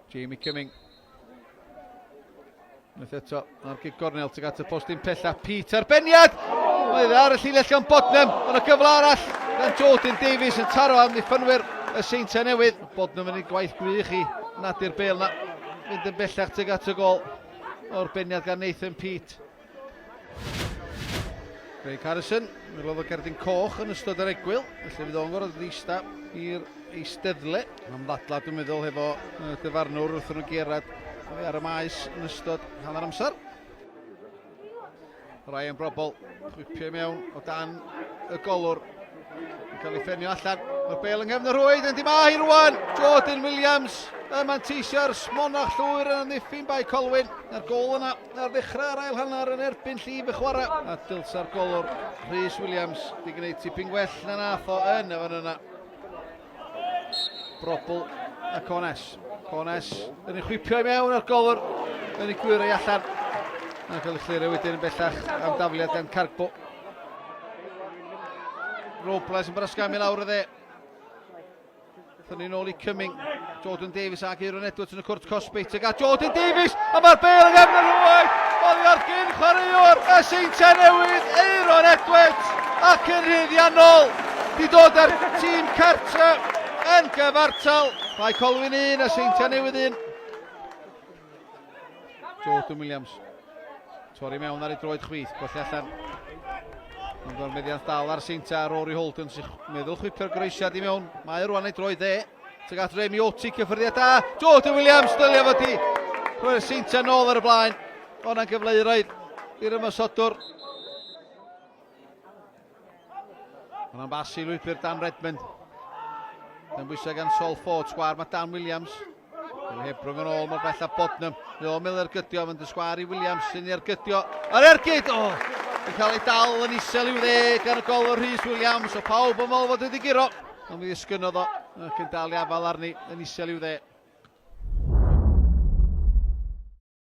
Jamie Cumming. Nath eto ar gig gornel tuag at y postyn pella. Peter Beniad! Oedd ar y llinell gan Bodnam. Yn y cyfle arall gan Jordan Davies yn taro am ddiffynwyr y Seintiau Newydd. Bodnam yn ei gwaith gwych i Nadir Bale na. Fynd yn bellach tuag at y gol o'r beniad gan Nathan Peat. Craig Harrison, yn roedd o gerdyn coch yn ystod yr egwyl. Felly fydd o'n gorfod ddista i'r eisteddle. Am ddadla dwi'n meddwl hefo dyfarnwr wrth nhw gerad ar y maes yn ystod hanner amser. Ryan Brobl, chwipio mewn o dan y golwr. Yn cael ei ffenio allan. Mae'r Bale yng nghefn y rwyd yn dimahi rwan. Jordan Williams, y manteisia'r smonach llwyr yn ddiffyn bai Colwyn. Na'r gol yna ar ddechrau ar ail hanner yn erbyn llif y chwarae. A dylsa'r golwr Rhys Williams di gwneud tipyn gwell na nath o yn y fan yna. Brobl a Cones. Cones yn ei chwipio i mewn ar golwr yn ei gwyr ei allan. A'n cael ei chlirio wedyn yn bellach am dafliad gan Cargbo. Robles yn brysgam i lawr y dde. Thyn ni'n ôl i Cumming. Jordan Davies ag Aaron Edwards yn y cwrt cosbi. Tuag at Jordan Davies a mae'r Bale yn gefn yr rwyd. Oddi ar gyn chwaraewr y Seintiau Newydd Aaron Edwards ac yn rhyddiannol. Di dod ar tîm cartre yn gyfartal. Bai Colwyn 1 a Seintiau Newydd 1. Jordan Williams. Torri mewn ar ei droed chwith, gwella allan. Ond o'r meddiant dal ar Seintiau ar Rory Holden sy'n meddwl chwipio'r groesiad i mewn. Mae rwan ei droed dde. Tuag at Remi Oti, cyffyrddiad da. Jordan Williams, dylio fo di. Rwy'r Seintiau nôl ar y blaen. O'na'n gyfleiraidd i'r ymysodwr. O'na'n basi lwybr Dan Redmond. Yn bwysau gan Sol Ford, sgwar mae Dan Williams. Hebrwng yn ôl mor bell a Bodnam. Leo Miller gydio, fynd y sgwar i Williams sy'n i'r gydio. Ar ergyd! Yn cael ei dal yn isel i'w dde gan y gol o Rhys Williams. O pawb yn meddwl fod wedi giro. Ond mi ddisgynodd o ac yn dal i afal arni yn isel i'w dde.